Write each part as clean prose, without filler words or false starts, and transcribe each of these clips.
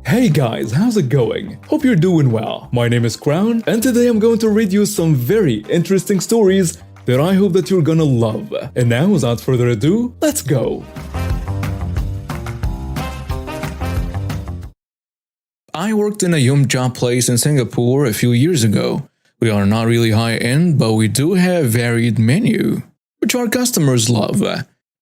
Hey guys, how's it going? Hope you're doing well. My name is Crown, and today I'm going to read you some very interesting stories that I hope that you're gonna love. And now, without further ado, let's go! I worked in a yum job place in Singapore a few years ago. We are not really high-end, but we do have varied menu, which our customers love.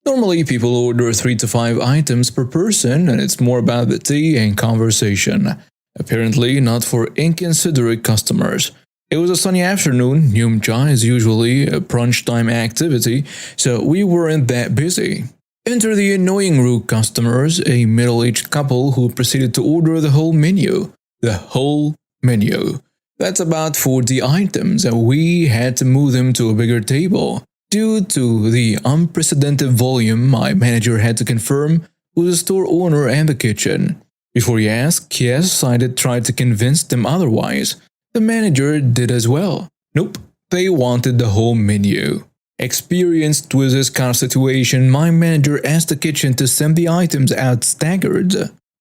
Normally, people order 3 to 5 items per person, and it's more about the tea and conversation. Apparently, not for inconsiderate customers. It was a sunny afternoon. Yum cha is usually a brunch time activity, so we weren't that busy. Enter the annoying rude customers, a middle-aged couple who proceeded to order the whole menu. The whole menu. That's about 40 items, and we had to move them to a bigger table. Due to the unprecedented volume, my manager had to confirm with the store owner and the kitchen. Before he asked, yes, I did try to convince them otherwise. The manager did as well. Nope, they wanted the whole menu. Experienced with this kind of situation, my manager asked the kitchen to send the items out staggered,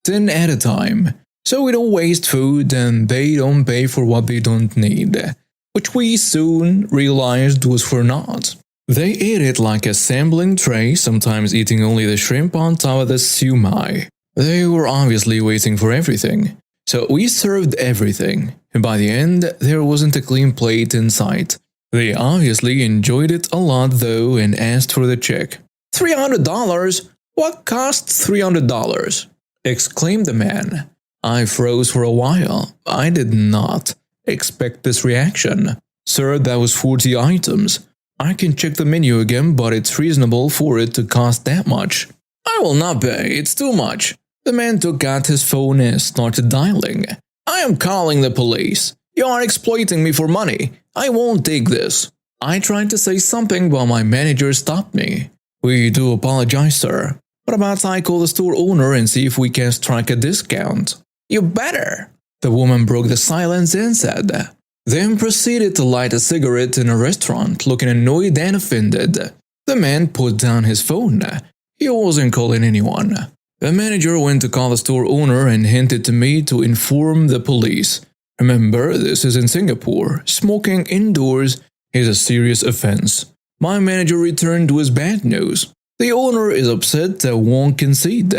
10 at a time, so we don't waste food and they don't pay for what they don't need, which we soon realized was for naught. They ate it like a sampling tray, sometimes eating only the shrimp on top of the siumai. They were obviously waiting for everything, so we served everything, and by the end, there wasn't a clean plate in sight. They obviously enjoyed it a lot though and asked for the check. $300? What costs $300? Exclaimed the man. I froze for a while. I did not expect this reaction. Sir, that was 40 items. I can check the menu again, but it's reasonable for it to cost that much. I will not pay, it's too much. The man took out his phone and started dialing. I am calling the police. You are exploiting me for money. I won't take this. I tried to say something, but my manager stopped me. We do apologize, sir. What about I call the store owner and see if we can strike a discount? You better. The woman broke the silence and said that. Then proceeded to light a cigarette in a restaurant, looking annoyed and offended. The man put down his phone. He wasn't calling anyone. The manager went to call the store owner and hinted to me to inform the police. Remember, this is in Singapore. Smoking indoors is a serious offense. My manager returned with bad news. The owner is upset and won't concede.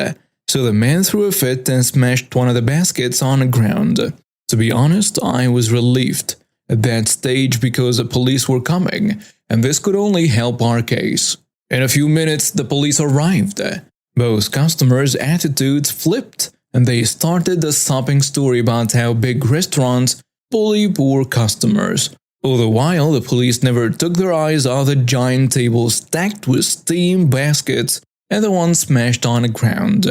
So the man threw a fit and smashed one of the baskets on the ground. To be honest, I was relieved at that stage because the police were coming, and this could only help our case. In a few minutes, the police arrived. Both customers' attitudes flipped, and they started a sobbing story about how big restaurants bully poor customers. All the while, the police never took their eyes off the giant table stacked with steam baskets and the one smashed on the ground.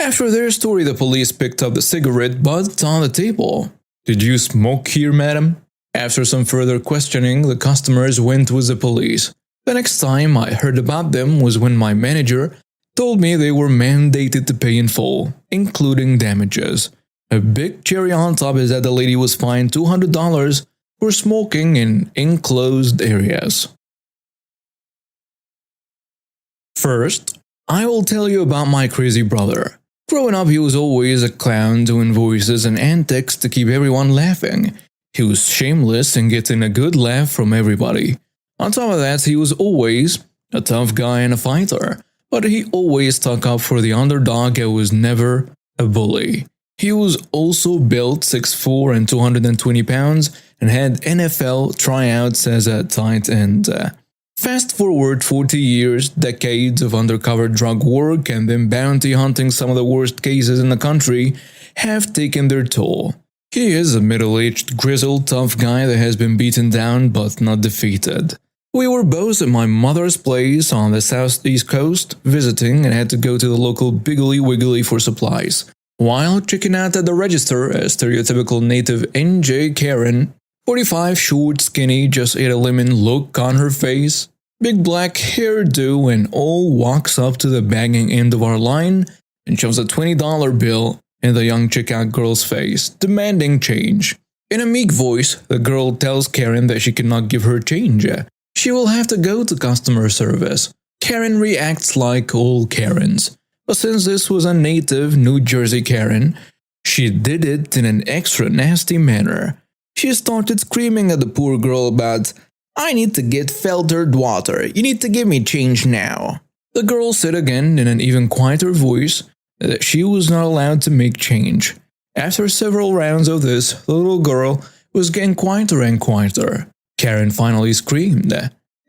After their story, the police picked up the cigarette butt on the table. Did you smoke here, madam? After some further questioning, the customers went with the police. The next time I heard about them was when my manager told me they were mandated to pay in full, including damages. A big cherry on top is that the lady was fined $200 for smoking in enclosed areas. First, I will tell you about my crazy brother. Growing up, he was always a clown doing voices and antics to keep everyone laughing. He was shameless and getting a good laugh from everybody. On top of that, he was always a tough guy and a fighter, but he always stuck up for the underdog and was never a bully. He was also built 6'4" and 220 pounds and had NFL tryouts as a tight end. Fast forward 40 years, decades of undercover drug work and then bounty hunting some of the worst cases in the country have taken their toll. He is a middle-aged, grizzled, tough guy that has been beaten down but not defeated. We were both at my mother's place on the southeast coast, visiting, and had to go to the local Piggly Wiggly for supplies. While checking out at the register, a stereotypical native NJ Karen, 45, short, skinny, just ate a lemon look on her face, big black hairdo, and all walks up to the bagging end of our line and shoves a $20 bill in the young checkout girl's face, demanding change. In a meek voice, the girl tells Karen that she cannot give her change. She will have to go to customer service. Karen reacts like all Karens, but since this was a native New Jersey Karen, she did it in an extra nasty manner. She started screaming at the poor girl about, "I need to get filtered water. You need to give me change now." The girl said again in an even quieter voice that she was not allowed to make change. After several rounds of this, the little girl was getting quieter and quieter. Karen finally screamed,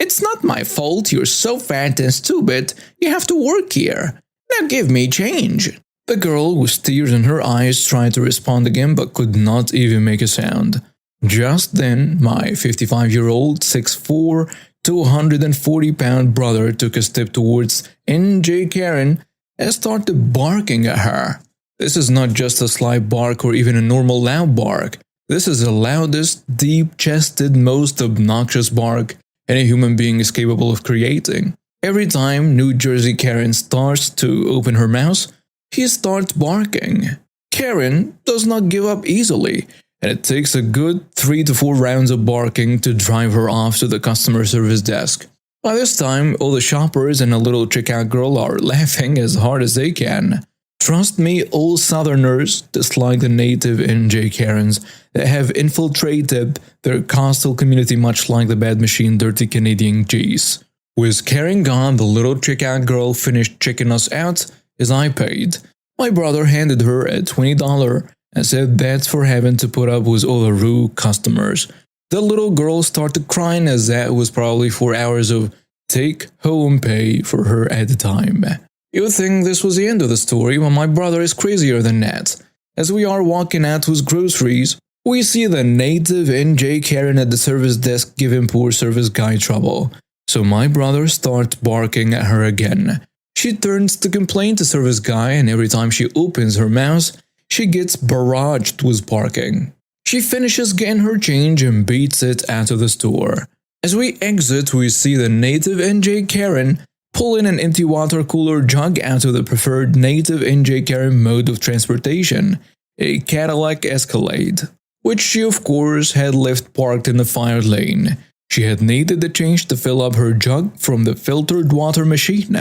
"It's not my fault you're so fat and stupid. You have to work here. Now give me change." The girl, with tears in her eyes, tried to respond again but could not even make a sound. Just then, my 55-year-old, 6'4", 240-pound brother took a step towards NJ Karen and started barking at her. This is not just a slight bark or even a normal loud bark. This is the loudest, deep-chested, most obnoxious bark any human being is capable of creating. Every time New Jersey Karen starts to open her mouth, he starts barking. Karen does not give up easily, and it takes a good 3 to 4 rounds of barking to drive her off to the customer service desk. By this time, all the shoppers and a little checkout girl are laughing as hard as they can. Trust me, all Southerners dislike the native NJ Karens that have infiltrated their coastal community much like the bad machine dirty Canadian G's. With Karen gone, the little checkout girl finished checking us out as I paid. My brother handed her a $20 and said that's for having to put up with all the rude customers. The little girl started crying as that was probably 4 hours of take-home pay for her at the time. You would think this was the end of the story, but my brother is crazier than that. As we are walking out with groceries, we see the native NJ Karen at the service desk giving poor service guy trouble. So my brother starts barking at her again. She turns to complain to service guy, and every time she opens her mouth, she gets barraged with barking. She finishes getting her change and beats it out of the store. As we exit, we see the native NJ Karen pulling an empty water cooler jug out of the preferred native NJ Karen mode of transportation, a Cadillac Escalade, which she of course had left parked in the fire lane. She had needed the change to fill up her jug from the filtered water machine.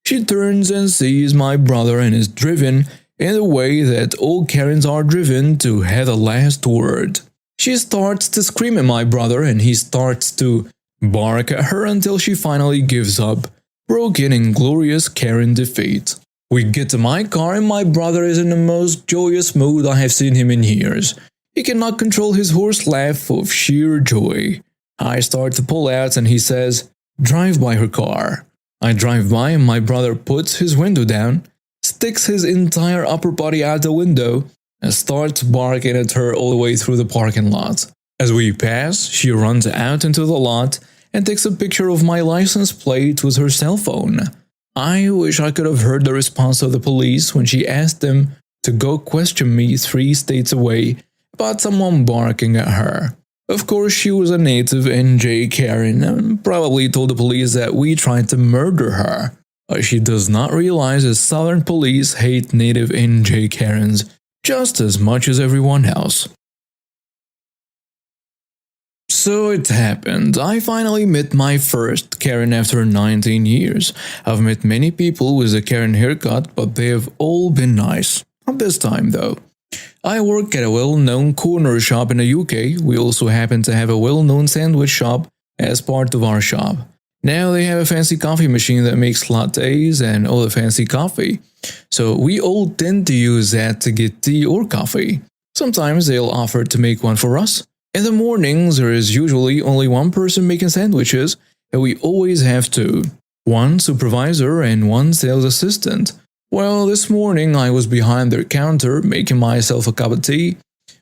She turns and sees my brother and is driven in the way that all Karens are driven to have the last word. She starts to scream at my brother and he starts to bark at her until she finally gives up, broken in glorious Karen defeat. We get to my car and my brother is in the most joyous mood I have seen him in years. He cannot control his hoarse laugh of sheer joy. I start to pull out and he says, "Drive by her car." I drive by and my brother puts his window down, sticks his entire upper body out the window, and starts barking at her all the way through the parking lot. As we pass, she runs out into the lot and takes a picture of my license plate with her cell phone. I wish I could have heard the response of the police when she asked them to go question me 3 states away about someone barking at her. Of course, she was a native NJ Karen and probably told the police that we tried to murder her. But she does not realize that Southern police hate native NJ Karens just as much as everyone else. So it happened. I finally met my first Karen after 19 years. I've met many people with a Karen haircut, but they have all been nice. Not this time though. I work at a well-known corner shop in the UK. We also happen to have a well-known sandwich shop as part of our shop. Now they have a fancy coffee machine that makes lattes and all the fancy coffee. So we all tend to use that to get tea or coffee. Sometimes they'll offer to make one for us. In the mornings, there is usually only one person making sandwiches, and we always have 2. One supervisor and one sales assistant. Well, this morning I was behind their counter making myself a cup of tea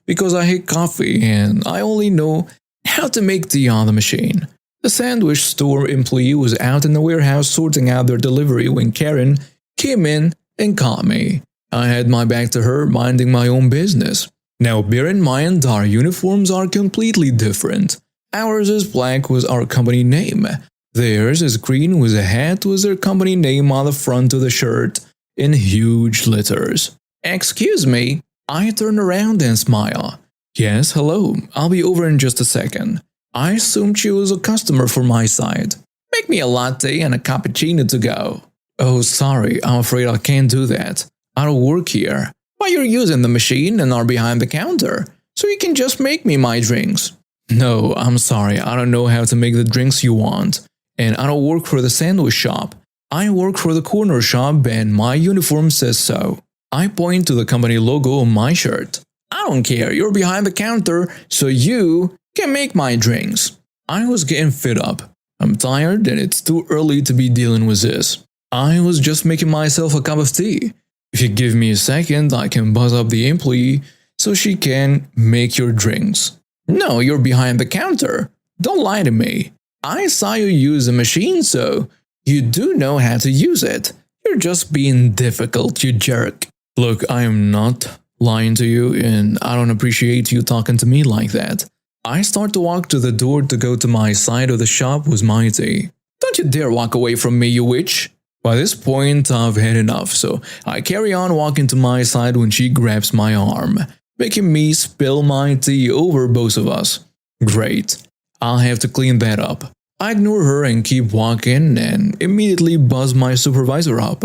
because I hate coffee and I only know how to make tea on the machine. The sandwich store employee was out in the warehouse sorting out their delivery when Karen came in and caught me. I had my back to her, minding my own business. Now bear in mind our uniforms are completely different. Ours is black with our company name. Theirs is green with a hat with their company name on the front of the shirt in huge letters. "Excuse me." I turn around and smile. "Yes, hello. I'll be over in just a second." I assumed she was a customer for my side. "Make me a latte and a cappuccino to go." "Oh, sorry. I'm afraid I can't do that. I don't work here." but you're using the machine and are behind the counter, so you can just make me my drinks. No, I'm sorry, I don't know how to make the drinks you want, and I don't work for the sandwich shop. I work for the corner shop and my uniform says so. I point to the company logo on my shirt. I don't care, you're behind the counter, so you can make my drinks. I was getting fed up. I'm tired and it's too early to be dealing with this. I was just making myself a cup of tea. If you give me a second, I can buzz up the employee so she can make your drinks. No, you're behind the counter. Don't lie to me. I saw you use the machine, so you do know how to use it. You're just being difficult, you jerk. Look, I am not lying to you, and I don't appreciate you talking to me like that. I start to walk to the door to go to my side of the shop with my tea. Don't you dare walk away from me, you witch. By this point, I've had enough, so I carry on walking to my side when she grabs my arm, making me spill my tea over both of us. Great. I'll have to clean that up. I ignore her and keep walking and immediately buzz my supervisor up.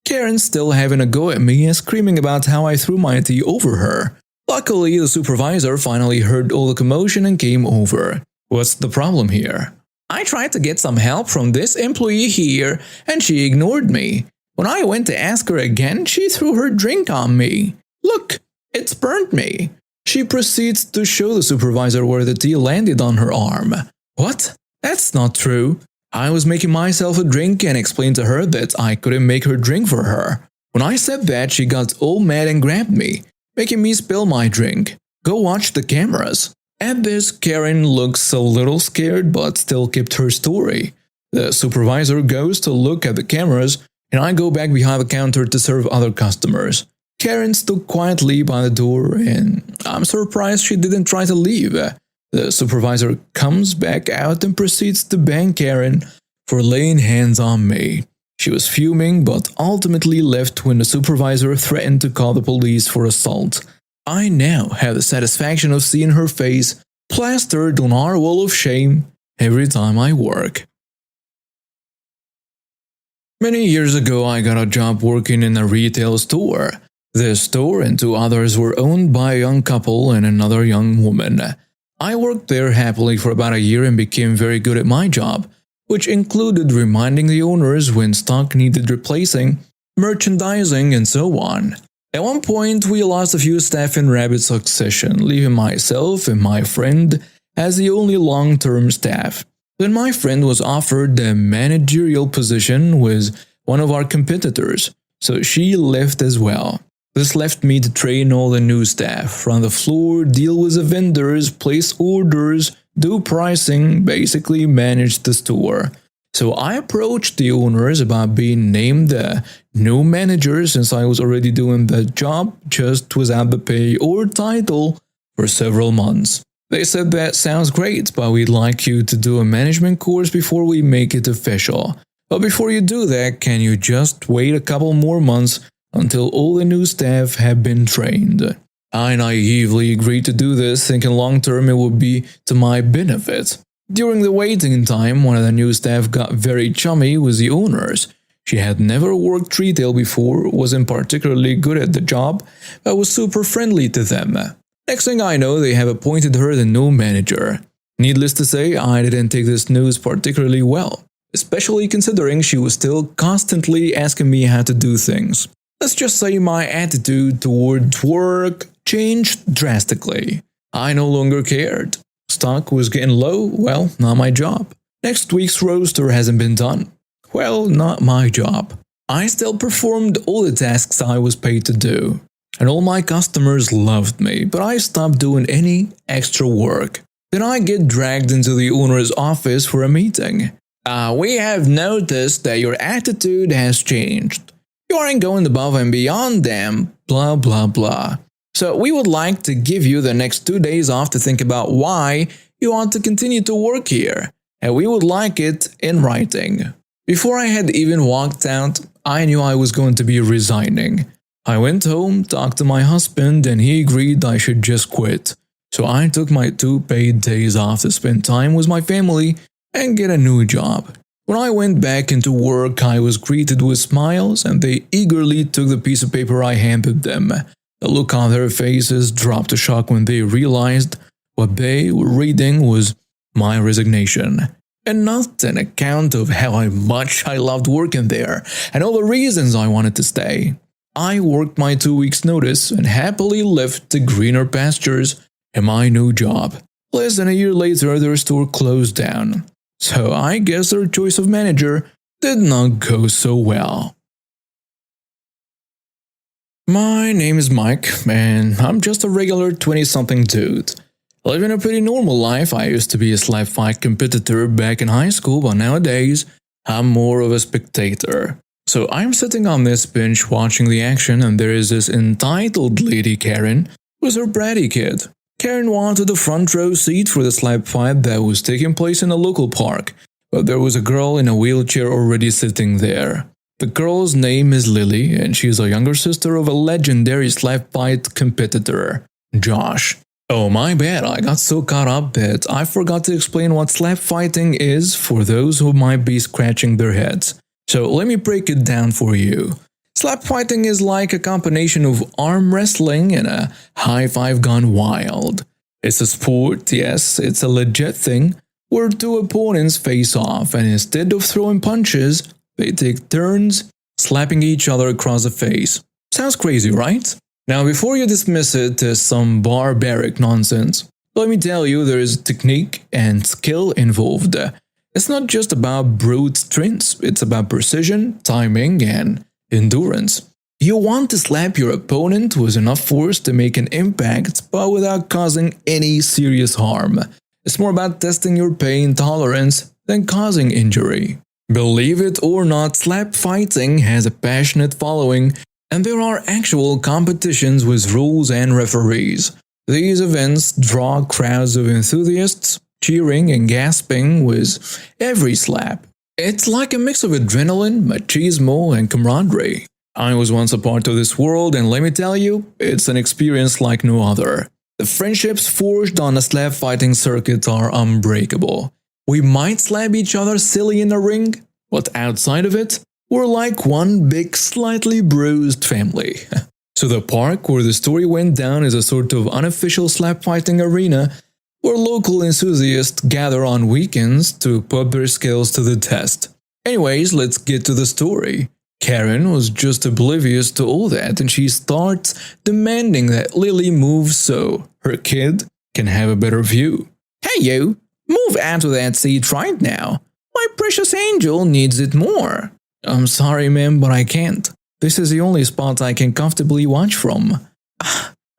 Karen's still having a go at me and screaming about how I threw my tea over her. Luckily, the supervisor finally heard all the commotion and came over. What's the problem here? I tried to get some help from this employee here and she ignored me. When I went to ask her again, she threw her drink on me. Look, it's burnt me. She proceeds to show the supervisor where the tea landed on her arm. What? That's not true. I was making myself a drink and explained to her that I couldn't make her drink for her. When I said that, she got all mad and grabbed me, making me spill my drink. Go watch the cameras. At this, Karen looks a little scared but still kept her story. The supervisor goes to look at the cameras and I go back behind the counter to serve other customers. Karen stood quietly by the door and I'm surprised she didn't try to leave. The supervisor comes back out and proceeds to bang Karen for laying hands on me. She was fuming but ultimately left when the supervisor threatened to call the police for assault. I now have the satisfaction of seeing her face plastered on our wall of shame every time I work. Many years ago, I got a job working in a retail store. This store and two others were owned by a young couple and another young woman. I worked there happily for about a year and became very good at my job, which included reminding the owners when stock needed replacing, merchandising, and so on. At one point, we lost a few staff in rapid succession, leaving myself and my friend as the only long-term staff. Then my friend was offered a managerial position with one of our competitors, so she left as well. This left me to train all the new staff, run the floor, deal with the vendors, place orders, do pricing, basically manage the store. So I approached the owners about being named the new manager since I was already doing the job just without the pay or title for several months. They said that sounds great, but we'd like you to do a management course before we make it official. But before you do that, can you just wait a couple more months until all the new staff have been trained? I naively agreed to do this, thinking long term it would be to my benefit. During the waiting time, one of the new staff got very chummy with the owners. She had never worked retail before, wasn't particularly good at the job, but was super friendly to them. Next thing I know, they have appointed her the new manager. Needless to say, I didn't take this news particularly well, especially considering she was still constantly asking me how to do things. Let's just say my attitude toward work changed drastically. I no longer cared. Stock was getting low, well, not my job. Next week's roster hasn't been done. Well, not my job. I still performed all the tasks I was paid to do. And all my customers loved me, but I stopped doing any extra work. Then I get dragged into the owner's office for a meeting. We have noticed that your attitude has changed. You aren't going above and beyond them, blah blah blah. So we would like to give you the next 2 days off to think about why you want to continue to work here, and we would like it in writing. Before I had even walked out, I knew I was going to be resigning. I went home, talked to my husband, and he agreed I should just quit. So I took my 2 paid days off to spend time with my family and get a new job. When I went back into work, I was greeted with smiles and they eagerly took the piece of paper I handed them. The look on their faces dropped a shock when they realized what they were reading was my resignation, and not an account of how much I loved working there and all the reasons I wanted to stay. I worked my 2 weeks' notice and happily left the greener pastures in my new job. Less than a year later, their store closed down. So I guess their choice of manager did not go so well. My name is Mike, and I'm just a regular 20-something dude. Living a pretty normal life. I used to be a slap fight competitor back in high school, but nowadays, I'm more of a spectator. So I'm sitting on this bench watching the action, and there is this entitled lady Karen with her bratty kid. Karen wanted a front row seat for the slap fight that was taking place in a local park, but there was a girl in a wheelchair already sitting there. The girl's name is Lily, and she's a younger sister of a legendary slap fight competitor, Josh. Oh my bad, I got so caught up that I forgot to explain what slap fighting is for those who might be scratching their heads. So let me break it down for you. Slap fighting is like a combination of arm wrestling and a high five gone wild. It's a sport, yes, it's a legit thing, where two opponents face off, and instead of throwing punches, they take turns slapping each other across the face. Sounds crazy, right? Now, before you dismiss it as some barbaric nonsense, let me tell you there is technique and skill involved. It's not just about brute strength, it's about precision, timing, and endurance. You want to slap your opponent with enough force to make an impact, but without causing any serious harm. It's more about testing your pain tolerance than causing injury. Believe it or not, slap fighting has a passionate following, and there are actual competitions with rules and referees. These events draw crowds of enthusiasts, cheering and gasping with every slap. It's like a mix of adrenaline, machismo, and camaraderie. I was once a part of this world, and let me tell you, it's an experience like no other. The friendships forged on a slap fighting circuit are unbreakable. We might slap each other silly in the ring, but outside of it, we're like one big, slightly bruised family. So the park where the story went down is a sort of unofficial slap fighting arena where local enthusiasts gather on weekends to put their skills to the test. Anyways, let's get to the story. Karen was just oblivious to all that, and she starts demanding that Lily move so her kid can have a better view. Hey you, move out of that seat right now. My precious angel needs it more. I'm sorry ma'am, but I can't. This is the only spot I can comfortably watch from.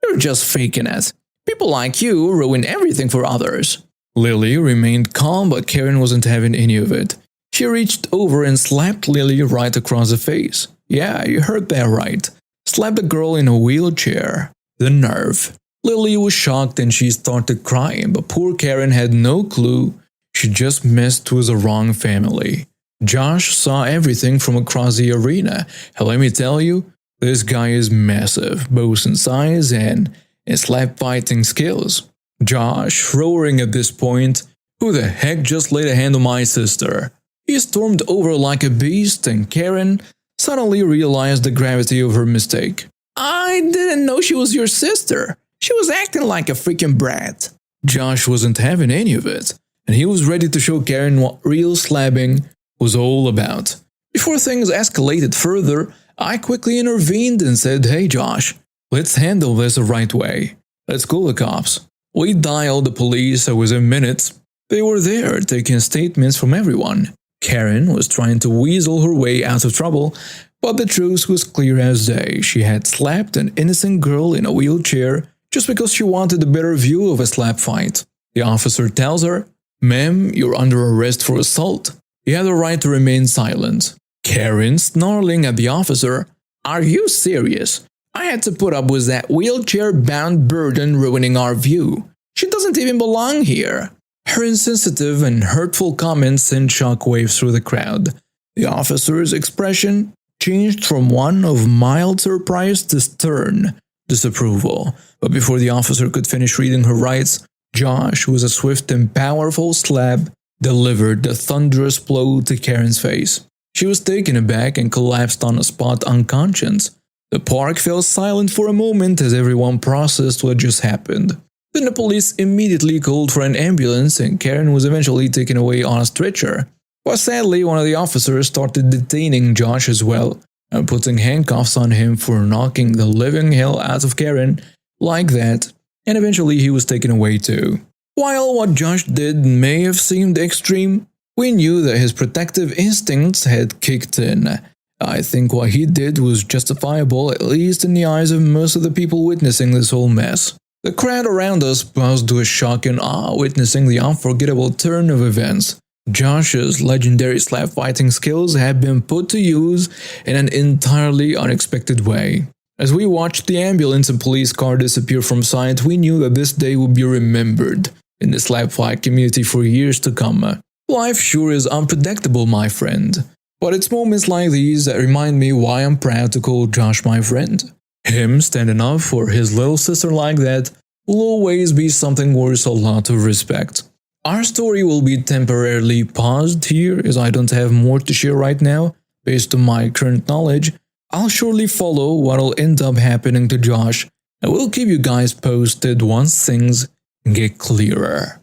You're just faking it. People like you ruin everything for others. Lily remained calm, but Karen wasn't having any of it. She reached over and slapped Lily right across the face. Yeah, you heard that right. Slapped the girl in a wheelchair. The nerve. Lily was shocked and she started crying, but poor Karen had no clue. She just messed with the wrong family. Josh saw everything from across the arena, and let me tell you, this guy is massive, both in size and in slap fighting skills. Josh, roaring at this point, who the heck just laid a hand on my sister? He stormed over like a beast, and Karen suddenly realized the gravity of her mistake. I didn't know she was your sister. She was acting like a freaking brat. Josh wasn't having any of it, and he was ready to show Karen what real slapping was all about. Before things escalated further, I quickly intervened and said, hey Josh, let's handle this the right way. Let's call the cops. We dialed the police, and within minutes, they were there taking statements from everyone. Karen was trying to weasel her way out of trouble, but the truth was clear as day. She had slapped an innocent girl in a wheelchair just because she wanted a better view of a slap fight. The officer tells her, ma'am, you're under arrest for assault. You have the right to remain silent. Karen, snarling at the officer, are you serious? I had to put up with that wheelchair-bound burden ruining our view. She doesn't even belong here. Her insensitive and hurtful comments sent shockwaves through the crowd. The officer's expression changed from one of mild surprise to stern disapproval. But before the officer could finish reading her rights, Josh, with a swift and powerful slap, delivered the thunderous blow to Karen's face. She was taken aback and collapsed on the spot unconscious. The park fell silent for a moment as everyone processed what just happened. Then the police immediately called for an ambulance and Karen was eventually taken away on a stretcher. But sadly, one of the officers started detaining Josh as well and putting handcuffs on him for knocking the living hell out of Karen like that, and eventually he was taken away too. While what Josh did may have seemed extreme, we knew that his protective instincts had kicked in. I think what he did was justifiable, at least in the eyes of most of the people witnessing this whole mess. The crowd around us paused to a shock and awe, witnessing the unforgettable turn of events. Josh's legendary slap fighting skills had been put to use in an entirely unexpected way. As we watched the ambulance and police car disappear from sight, we knew that this day would be remembered in the slap fight community for years to come. Life sure is unpredictable, my friend. But it's moments like these that remind me why I'm proud to call Josh my friend. Him standing up for his little sister like that will always be something worth a lot of respect. Our story will be temporarily paused here as I don't have more to share right now. Based on my current knowledge, I'll surely follow what'll end up happening to Josh and we'll keep you guys posted once things get clearer.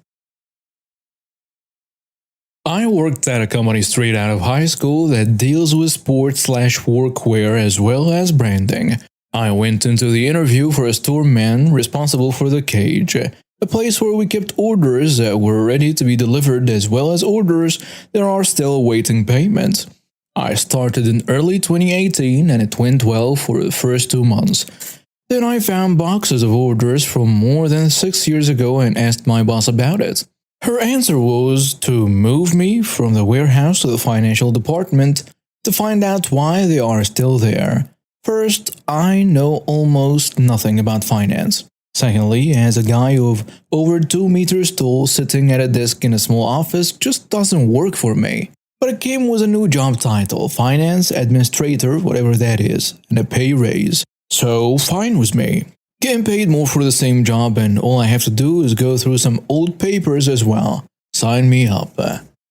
I worked at a company straight out of high school that deals with sports/workwear as well as branding. I went into the interview for a store man responsible for the cage, a place where we kept orders that were ready to be delivered as well as orders that are still awaiting payment. I started in early 2018 and it went well for the first 2 months. Then I found boxes of orders from more than 6 years ago and asked my boss about it. Her answer was to move me from the warehouse to the financial department to find out why they are still there. First, I know almost nothing about finance. Secondly, as a guy of over 2 meters tall sitting at a desk in a small office just doesn't work for me. But it came with a new job title, finance administrator, whatever that is, and a pay raise. So fine with me. Getting paid more for the same job and all I have to do is go through some old papers as well. Sign me up.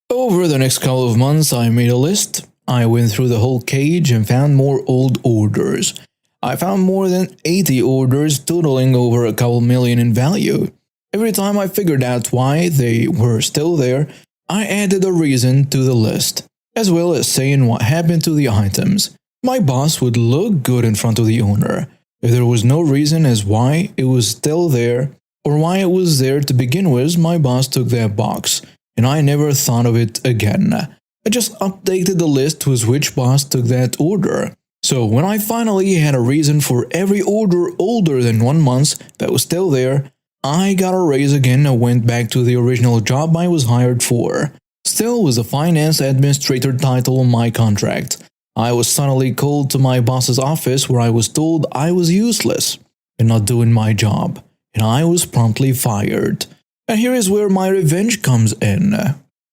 Over the next couple of months I made a list. I went through the whole cage and found more old orders. I found more than 80 orders totaling over a couple million in value. Every time I figured out why they were still there, I added a reason to the list, as well as saying what happened to the items. My boss would look good in front of the owner. If there was no reason as why it was still there, or why it was there to begin with, my boss took that box, and I never thought of it again. I just updated the list with which boss took that order. So when I finally had a reason for every order older than 1 month that was still there, I got a raise again and went back to the original job I was hired for. Still with the finance administrator title on my contract. I was suddenly called to my boss's office where I was told I was useless and not doing my job, and I was promptly fired. And here is where my revenge comes in.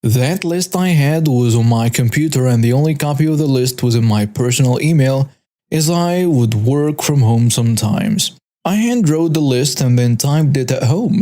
That list I had was on my computer and the only copy of the list was in my personal email as I would work from home sometimes. I hand-wrote the list and then typed it at home,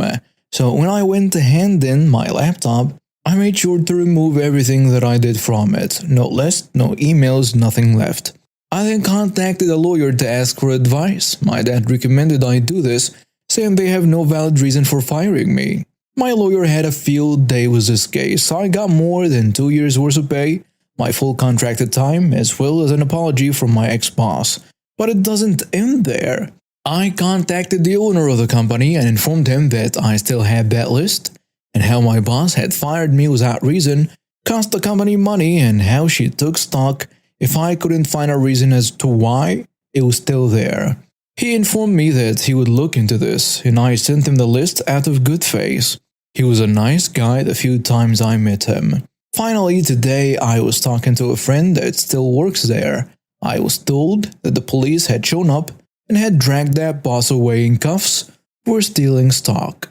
so when I went to hand in my laptop, I made sure to remove everything that I did from it. No list, no emails, nothing left. I then contacted a lawyer to ask for advice. My dad recommended I do this, saying they have no valid reason for firing me. My lawyer had a field day with this case, so I got more than 2 years worth of pay, my full contracted time, as well as an apology from my ex-boss. But it doesn't end there. I contacted the owner of the company and informed him that I still had that list, and how my boss had fired me without reason, cost the company money, and how she took stock if I couldn't find a reason as to why it was still there. He informed me that he would look into this, and I sent him the list out of good faith. He was a nice guy the few times I met him. Finally, today I was talking to a friend that still works there. I was told that the police had shown up and had dragged that boss away in cuffs for stealing stock.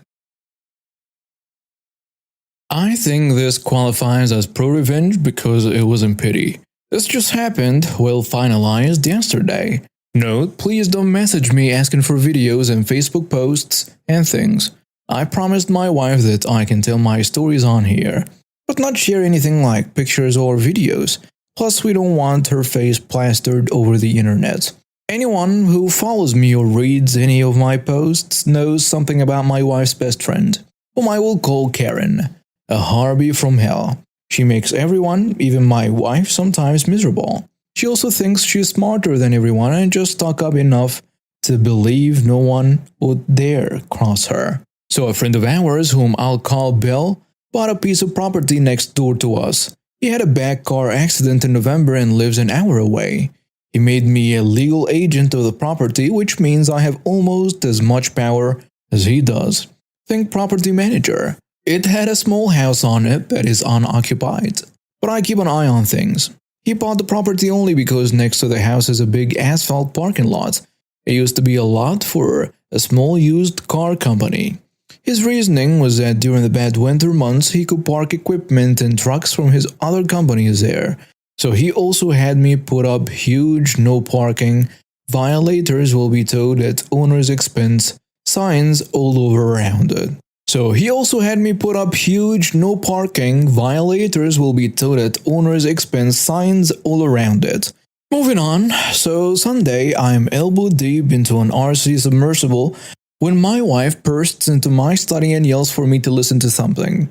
I think this qualifies as pro-revenge because it wasn't pity. This just happened, well finalized yesterday. Note, please don't message me asking for videos and Facebook posts and things. I promised my wife that I can tell my stories on here, but not share anything like pictures or videos. Plus, we don't want her face plastered over the internet. Anyone who follows me or reads any of my posts knows something about my wife's best friend, whom I will call Karen, a Harvey from hell. She makes everyone, even my wife, sometimes miserable. She also thinks she's smarter than everyone and just stuck up enough to believe no one would dare cross her. So a friend of ours, whom I'll call Bill, bought a piece of property next door to us. He had a bad car accident in November and lives an hour away. He made me a legal agent of the property, which means I have almost as much power as he does. Think property manager. It had a small house on it that is unoccupied, but I keep an eye on things. He bought the property only because next to the house is a big asphalt parking lot. It used to be a lot for a small used car company. His reasoning was that during the bad winter months he could park equipment and trucks from his other companies there. So he also had me put up huge no parking, violators will be towed at owner's expense signs all over around it. So he also had me put up huge no parking, violators will be towed at owner's expense signs all around it. Moving on, so Sunday I'm elbow deep into an RC submersible when my wife bursts into my study and yells for me to listen to something.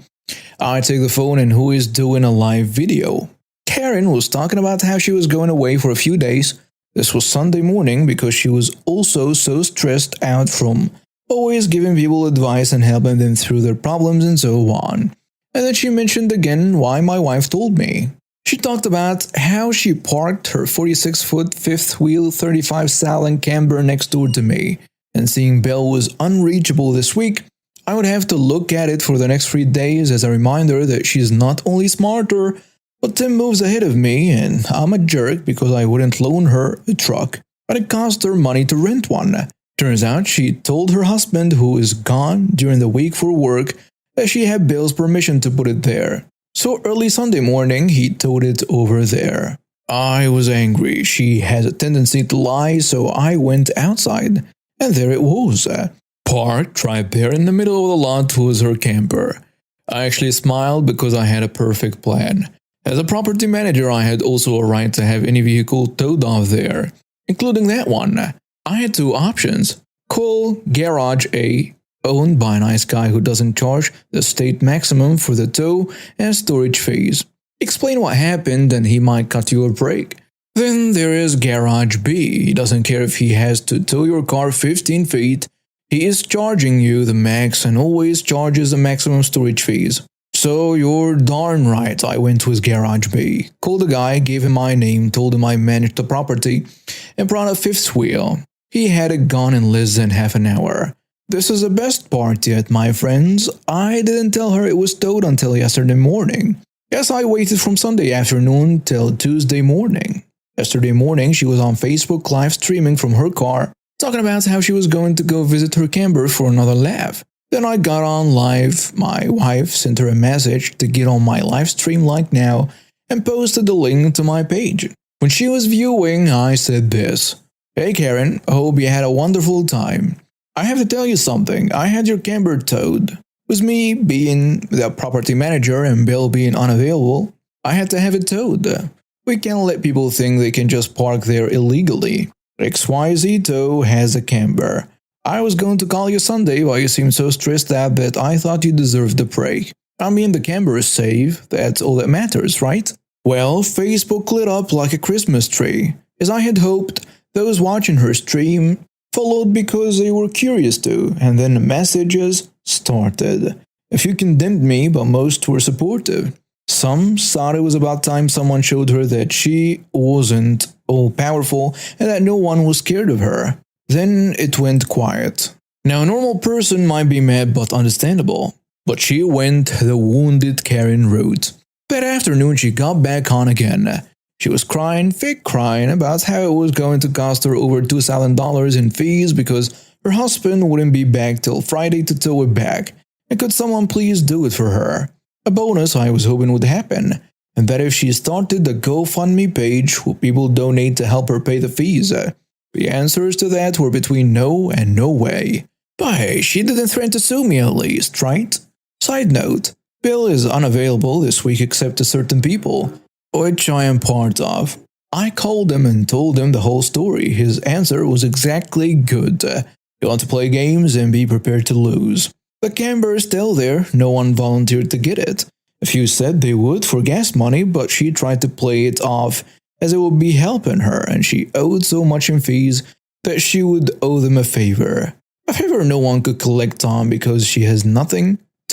I take the phone and who is doing a live video? Karen was talking about how she was going away for a few days. This was Sunday morning because she was also so stressed out from always giving people advice and helping them through their problems and so on. And then she mentioned again why my wife told me. She talked about how she parked her 46-foot fifth wheel 35 Salon camber next door to me, and seeing Belle was unreachable this week, I would have to look at it for the next 3 days as a reminder that she's not only smarter, but 10 moves ahead of me, and I'm a jerk because I wouldn't loan her a truck, but it cost her money to rent one. Turns out she told her husband, who is gone during the week for work, that she had Bill's permission to put it there. So early Sunday morning, he towed it over there. I was angry. She has a tendency to lie, so I went outside, and there it was. Parked right there in the middle of the lot was her camper. I actually smiled because I had a perfect plan. As a property manager, I had also a right to have any vehicle towed off there, including that one. I had two options. Call Garage A, owned by a nice guy who doesn't charge the state maximum for the tow and storage fees. Explain what happened and he might cut you a break. Then there is Garage B. He doesn't care if he has to tow your car 15 feet. He is charging you the max and always charges the maximum storage fees. So you're darn right I went with Garage B. Called the guy, gave him my name, told him I managed the property, and brought a fifth wheel. He had it gone in less than half an hour. This is the best part yet, my friends. I didn't tell her it was towed until yesterday morning. Yes, I waited from Sunday afternoon till Tuesday morning. Yesterday morning, she was on Facebook live streaming from her car, talking about how she was going to go visit her camper for another laugh. Then I got on live, my wife sent her a message to get on my live stream like now, and posted the link to my page. When she was viewing, I said this: "Hey Karen, hope you had a wonderful time. I have to tell you something, I had your camper towed. With me being the property manager and Bill being unavailable, I had to have it towed. We can't let people think they can just park there illegally. XYZ Tow has a camper. I was going to call you Sunday, but you seemed so stressed out that I thought you deserved a break. I mean, the camper is safe, that's all that matters, right?" Well, Facebook lit up like a Christmas tree. As I had hoped, those watching her stream followed because they were curious to, and then the messages started. A few condemned me, but most were supportive. Some thought it was about time someone showed her that she wasn't all-powerful and that no one was scared of her. Then it went quiet. Now, a normal person might be mad but understandable, but she went the wounded Karen route. That afternoon she got back on again. She was crying, fake crying, about how it was going to cost her over $2,000 in fees because her husband wouldn't be back till Friday to tow it back, and could someone please do it for her? A bonus I was hoping would happen, and that if she started the GoFundMe page, would people donate to help her pay the fees? The answers to that were between no and no way. But hey, she didn't threaten to sue me at least, right? Side note, Bill is unavailable this week except to certain people, which I am part of. I called him and told him the whole story. His answer was exactly good. You want to play games and be prepared to lose. The camber is still there, no one volunteered to get it. A few said they would for gas money, but she tried to play it off as it would be helping her, and she owed so much in fees that she would owe them a favor. A favor no one could collect on because she has nothing